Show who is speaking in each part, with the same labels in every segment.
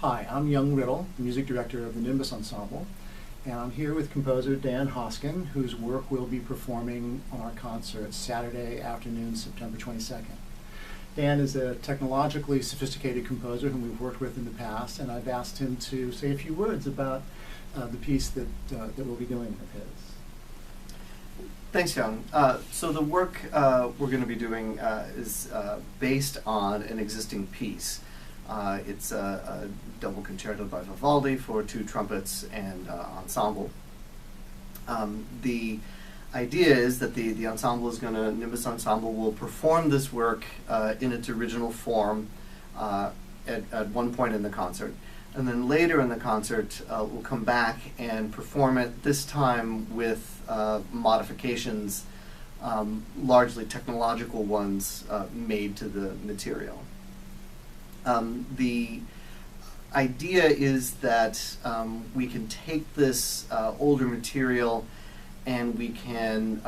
Speaker 1: Hi, I'm Young Riddle, music director of the Nimbus Ensemble, and I'm here with composer Dan Hosken, whose work we'll be performing on our concert Saturday afternoon, September 22nd. Dan is a technologically sophisticated composer whom we've worked with in the past, and I've asked him to say a few words about the piece that we'll be doing of his.
Speaker 2: Thanks, Young. So the work we're going to be doing is based on an existing piece. It's a double concerto by Vivaldi for 2 trumpets and ensemble. The idea is that the ensemble is Nimbus Ensemble will perform this work in its original form at one point in the concert. And then later in the concert, we'll come back and perform it, this time with modifications, largely technological ones, made to the material. The idea is that we can take this older material and we can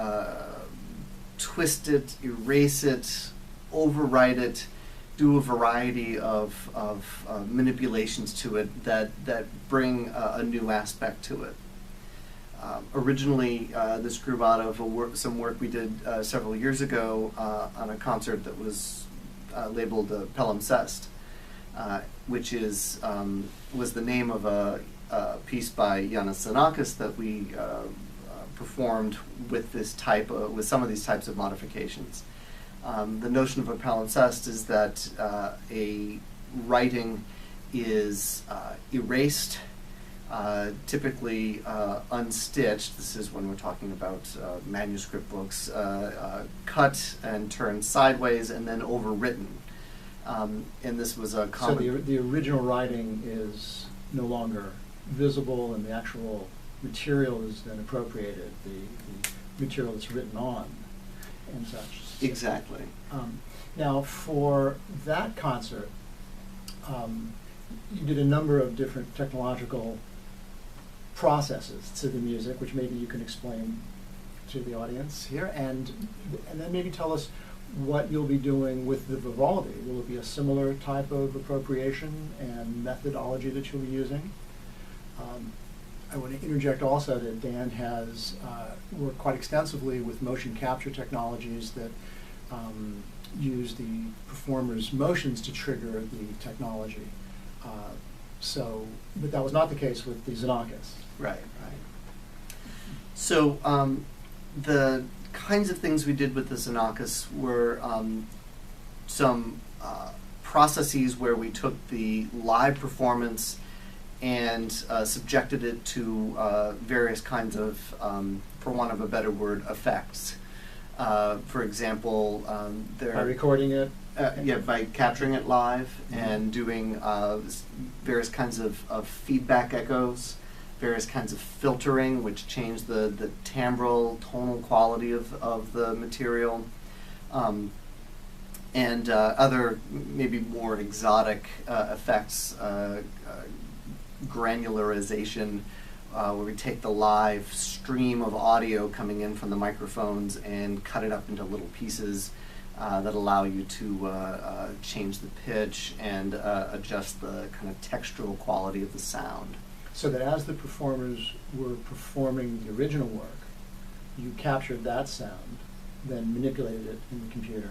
Speaker 2: twist it, erase it, overwrite it, do a variety of manipulations to it that bring a new aspect to it. Originally, this grew out of some work we did several years ago on a concert that was labeled Palimpsest, which was the name of a piece by Yanis Xenakis that we performed with with some of these types of modifications. The notion of a palimpsest is that a writing is erased, typically unstitched. This is when we're talking about manuscript books, cut and turned sideways and then overwritten. And this was a common...
Speaker 1: So the original writing is no longer visible, and the actual material is then appropriated, the material that's written on and such.
Speaker 2: Exactly.
Speaker 1: Now, for that concert, you did a number of different technological processes to the music, which maybe you can explain to the audience here, and then maybe tell us what you'll be doing with the Vivaldi. Will it be a similar type of appropriation and methodology that you'll be using? I want to interject also that Dan has worked quite extensively with motion capture technologies that use the performer's motions to trigger the technology. But that was not the case with the Xenakis.
Speaker 2: Right. So the kinds of things we did with the Xenakis were some processes where we took the live performance and subjected it to various kinds of, for want of a better word, effects. For example,
Speaker 1: by recording it?
Speaker 2: By capturing it live and doing various kinds of feedback echoes, various kinds of filtering, which change the timbral, tonal quality of the material, and other maybe more exotic effects, granularization, where we take the live stream of audio coming in from the microphones and cut it up into little pieces that allow you to change the pitch and adjust the kind of textural quality of the sound.
Speaker 1: So that as the performers were performing the original work, you captured that sound, then manipulated it in the computer.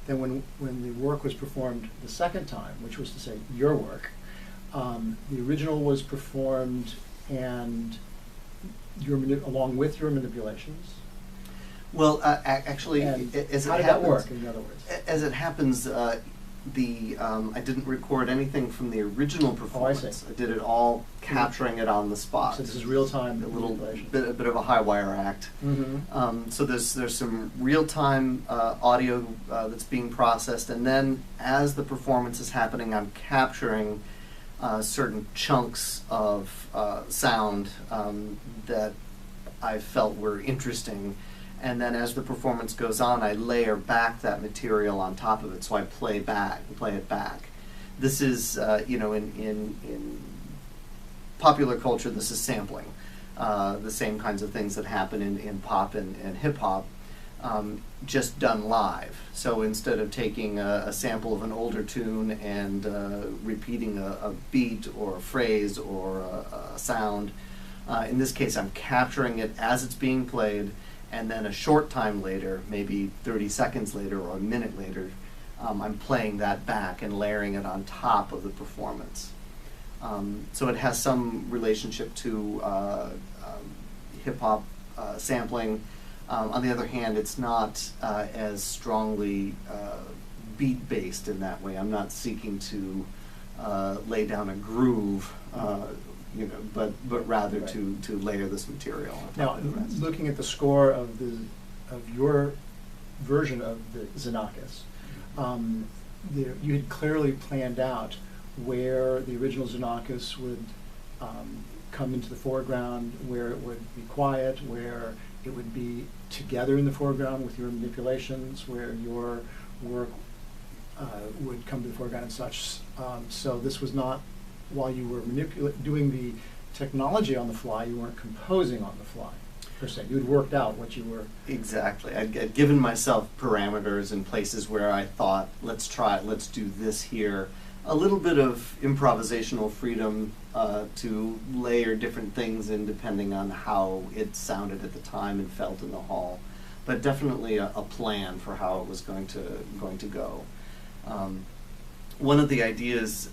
Speaker 1: Then when the work was performed the second time, which was to say your work, the original was performed and along with your manipulations.
Speaker 2: Well, actually,
Speaker 1: how did that work, in other words?
Speaker 2: As it happens, I didn't record anything from the original performance.
Speaker 1: Oh, I see.
Speaker 2: I did it all capturing it on the spot.
Speaker 1: So this is real-time
Speaker 2: a little
Speaker 1: manipulation.
Speaker 2: a bit of a high wire act.
Speaker 1: Mm-hmm.
Speaker 2: So there's some real-time audio that's being processed, and then as the performance is happening, I'm capturing certain chunks of sound that I felt were interesting. And then as the performance goes on, I layer back that material on top of it, so I play it back. This is, in popular culture, this is sampling. The same kinds of things that happen in pop and hip hop. just done live. So instead of taking a sample of an older tune and repeating a beat or a phrase or a sound, in this case I'm capturing it as it's being played, and then a short time later, maybe 30 seconds later or a minute later, I'm playing that back and layering it on top of the performance. So it has some relationship to hip-hop sampling. On the other hand, it's not as strongly beat-based in that way. I'm not seeking to lay down a groove, but rather
Speaker 1: Right.
Speaker 2: to layer this material on top
Speaker 1: Now,
Speaker 2: of the rest.
Speaker 1: looking at the score of your version of the Xenakis, you had clearly planned out where the original Xenakis would come into the foreground, where it would be quiet, where it would be together in the foreground with your manipulations, where your work would come to the foreground and such. So this was not, while you were doing the technology on the fly, you weren't composing on the fly, per se. You had worked out what you were...
Speaker 2: Exactly. I'd given myself parameters in places where I thought, let's do this here. A little bit of improvisational freedom to layer different things in depending on how it sounded at the time and felt in the hall. But definitely a plan for how it was going to go. One of the ideas,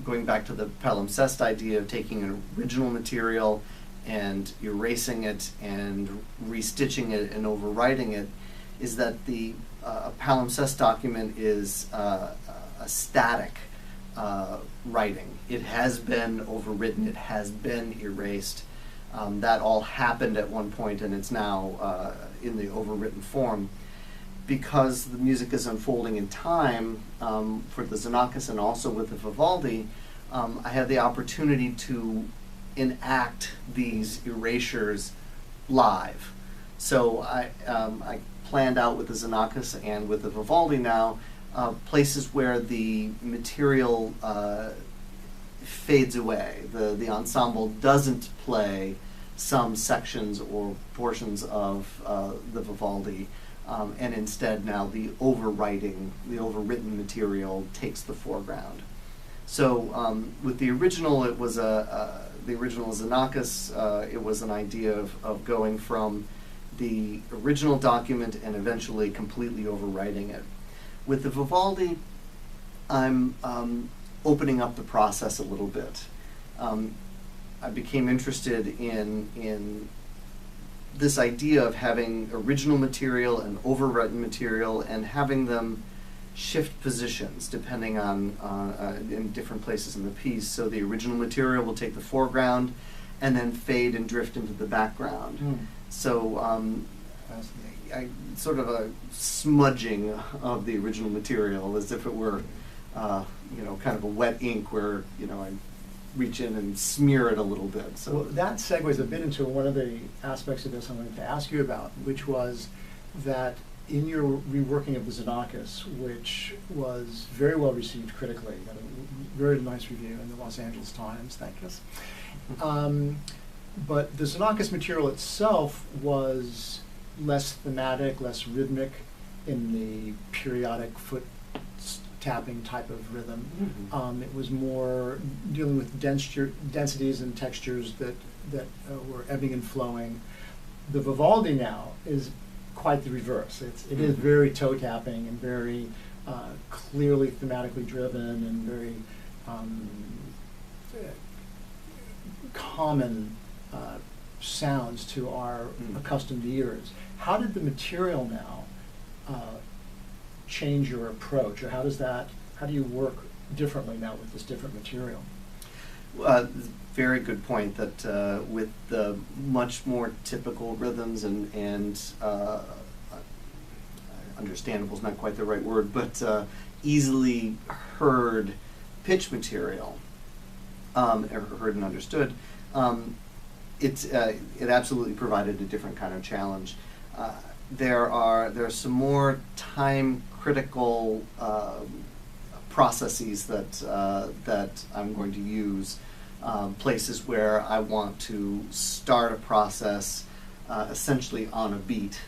Speaker 2: going back to the palimpsest idea of taking an original material and erasing it and restitching it and overwriting it, is that the palimpsest document is a static writing. It has been overwritten, it has been erased. That all happened at one point and it's now in the overwritten form. Because the music is unfolding in time for the Xenakis and also with the Vivaldi, I had the opportunity to enact these erasures live. So I planned out with the Xenakis and with the Vivaldi now places where the material fades away. The ensemble doesn't play some sections or portions of the Vivaldi, and instead now the overwritten material takes the foreground. So with the original, it was the original Xenakis. It was an idea of going from the original document and eventually completely overwriting it. With the Vivaldi, I'm opening up the process a little bit. I became interested in this idea of having original material and overwritten material and having them shift positions depending on in different places in the piece. So the original material will take the foreground and then fade and drift into the background.
Speaker 1: Mm.
Speaker 2: So sort of a smudging of the original material as if it were kind of a wet ink where I reach in and smear it a little bit. So
Speaker 1: Well, that segues a bit into one of the aspects of this I wanted to ask you about, which was that in your reworking of the Xenakis, which was very well received critically, got a very nice review in the Los Angeles Times, thank us. But the Xenakis material itself was less thematic, less rhythmic in the periodic foot tapping type of rhythm.
Speaker 2: Mhm.
Speaker 1: It was more dealing with densities and textures that were ebbing and flowing. The Vivaldi now is quite the reverse. It is very toe tapping and very clearly thematically driven and very common sounds to our accustomed ears. How did the material now change your approach, or how do you work differently now with this different material?
Speaker 2: Very good point that with the much more typical rhythms and understandable is not quite the right word, but easily heard pitch material, heard and understood, it absolutely provided a different kind of challenge. There are some more time critical processes that I'm going to use. Places where I want to start a process essentially on a beat,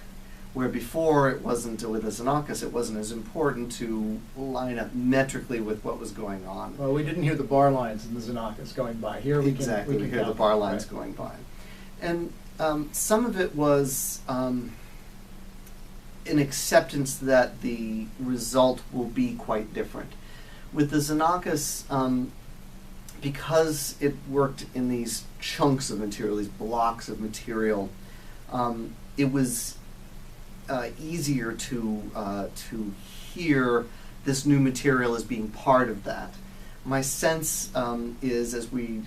Speaker 2: where before it wasn't, with the Xenakis, it wasn't as important to line up metrically with what was going on.
Speaker 1: Well, we didn't hear the bar lines in the Xenakis going by. Here we
Speaker 2: Exactly,
Speaker 1: can
Speaker 2: we hear the
Speaker 1: count
Speaker 2: bar
Speaker 1: them,
Speaker 2: lines
Speaker 1: right?
Speaker 2: going by. And some of it was an acceptance that the result will be quite different. With the Xenakis, because it worked in these chunks of material, these blocks of material, it was easier to hear this new material as being part of that. My sense is, as we,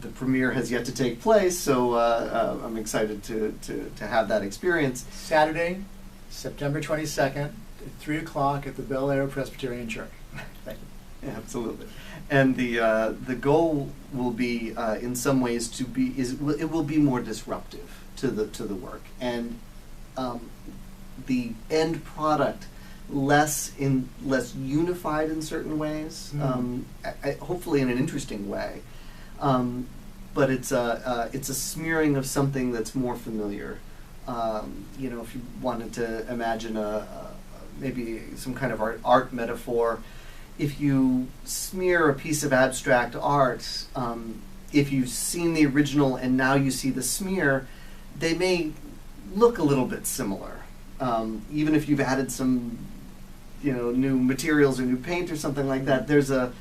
Speaker 2: the premiere has yet to take place, so I'm excited to have that experience.
Speaker 1: Saturday, September 22nd, at 3 o'clock at the Bel Air Presbyterian Church. Thank you.
Speaker 2: Yeah, absolutely. And the goal will be, in some ways, it will be more disruptive to the work, and the end product less unified in certain ways, hopefully in an interesting way. But it's a smearing of something that's more familiar. If you wanted to imagine maybe some kind of art metaphor, if you smear a piece of abstract art, if you've seen the original and now you see the smear, they may look a little bit similar. Even if you've added some, new materials or new paint or something like that, there's a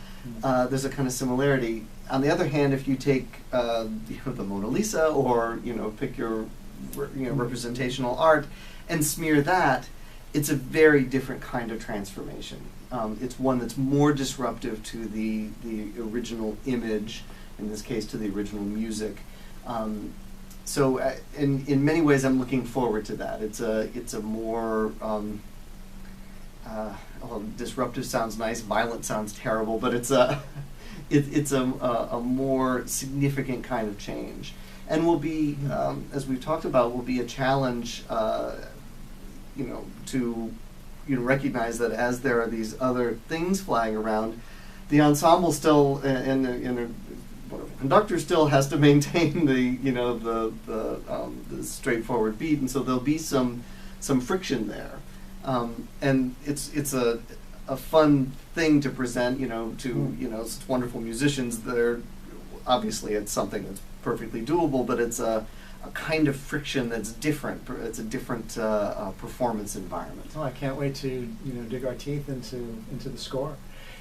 Speaker 2: kind of similarity. On the other hand, if you take the Mona Lisa or pick your representational art and smear that, it's a very different kind of transformation. It's one that's more disruptive to the original image, in this case to the original music. So in many ways, I'm looking forward to that. It's a more disruptive sounds nice, violent sounds terrible, but it's a more significant kind of change, and will be, as we've talked about, will be a challenge, to recognize that as there are these other things flying around, the ensemble still and the conductor still has to maintain the straightforward beat, and so there'll be some friction there, and it's a fun thing to present to such wonderful musicians. Obviously it's something that's perfectly doable, but it's a kind of friction that's different. It's a different performance environment.
Speaker 1: Oh, I can't wait to dig our teeth into the score.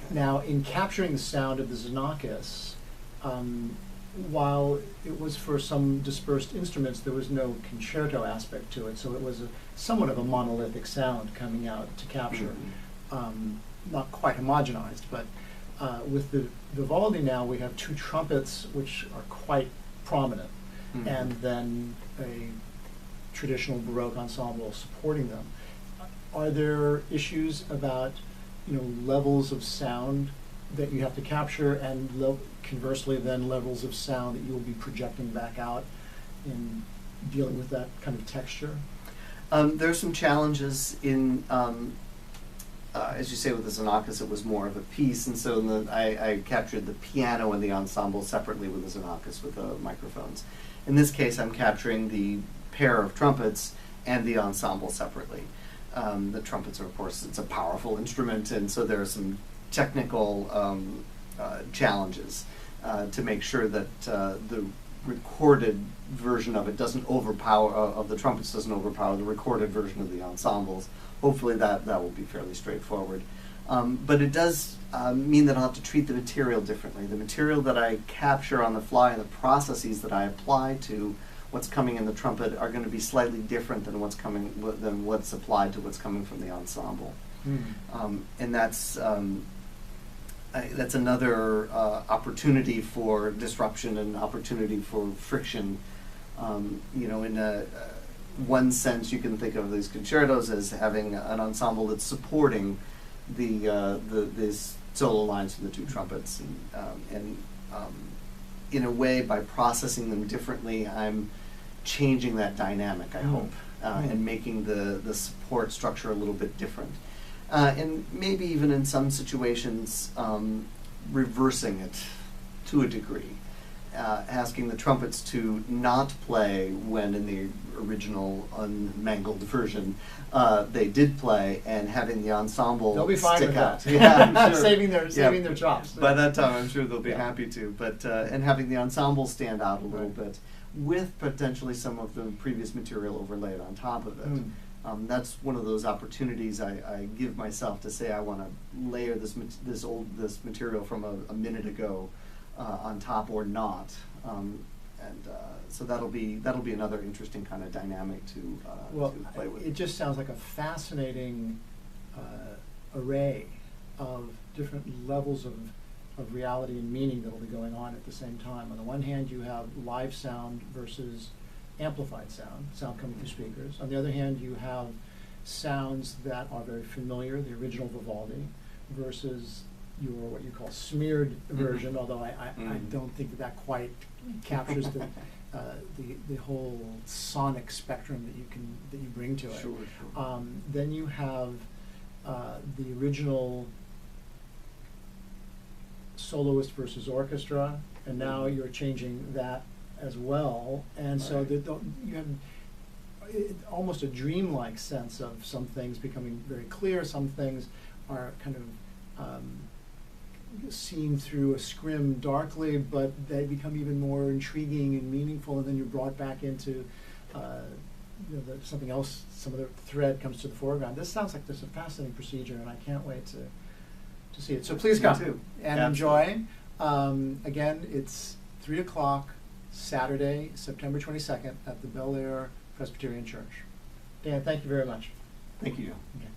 Speaker 1: Now, in capturing the sound of the Xenakis, while it was for some dispersed instruments, there was no concerto aspect to it, so it was somewhat of a monolithic sound coming out to capture. Not quite homogenized, but with the Vivaldi now, we have two trumpets which are quite prominent, and then a traditional Baroque ensemble supporting them. Are there issues about levels of sound that you have to capture, and conversely then levels of sound that you will be projecting back out in dealing with that kind of texture?
Speaker 2: There are some challenges in, as you say, with the Xenakis, it was more of a piece, and so I captured the piano and the ensemble separately with the Xenakis with the microphones. In this case, I'm capturing the pair of trumpets and the ensemble separately. The trumpets are, of course, it's a powerful instrument, and so there are some technical challenges to make sure that the recorded version of it doesn't of the trumpets doesn't overpower the recorded version of the ensembles. Hopefully that will be fairly straightforward. But it does mean that I'll have to treat the material differently. The material that I capture on the fly and the processes that I apply to what's coming in the trumpet are going to be slightly different than what's applied to what's coming from the ensemble. And that's another opportunity for disruption and opportunity for friction. In one sense, you can think of these concertos as having an ensemble that's supporting these solo lines from the two trumpets, and in a way, by processing them differently, I'm changing that dynamic, I hope, and making the support structure a little bit different. And maybe even in some situations, reversing it to a degree. asking the trumpets to not play when in the original unmangled version they did play, and having the ensemble
Speaker 1: They'll be fine
Speaker 2: stick
Speaker 1: with
Speaker 2: out.
Speaker 1: that.
Speaker 2: Yeah, I'm sure.
Speaker 1: saving their chops.
Speaker 2: By that time, I'm sure they'll be
Speaker 1: Yeah.
Speaker 2: happy to. But and having the ensemble stand out a little
Speaker 1: Right.
Speaker 2: bit, with potentially some of the previous material overlaid on top of it.
Speaker 1: Mm.
Speaker 2: That's one of those opportunities I give myself to say I want to layer this material from a minute ago on top or not, so that'll be another interesting kind of dynamic to play with.
Speaker 1: It just sounds like a fascinating array of different levels of reality and meaning that will be going on at the same time. On the one hand, you have live sound versus amplified sound coming through speakers. On the other hand, you have sounds that are very familiar, the original Vivaldi, versus your what you call smeared version, although I don't think that quite captures the whole sonic spectrum that you bring to it.
Speaker 2: Sure, sure.
Speaker 1: Then you have the original soloist versus orchestra, and now you're changing that as well, and so
Speaker 2: Right.
Speaker 1: you have almost a dreamlike sense of some things becoming very clear, some things are kind of seen through a scrim darkly, but they become even more intriguing and meaningful, and then you're brought back into something else, some other thread comes to the foreground. This sounds like this is a fascinating procedure, and I can't wait to see it. So please
Speaker 2: Me
Speaker 1: come
Speaker 2: too.
Speaker 1: and
Speaker 2: Absolutely.
Speaker 1: enjoy. Again, it's 3 o'clock Saturday, September 22nd at the Bel Air Presbyterian Church. Dan, thank you very much.
Speaker 2: Thank you.
Speaker 1: Okay.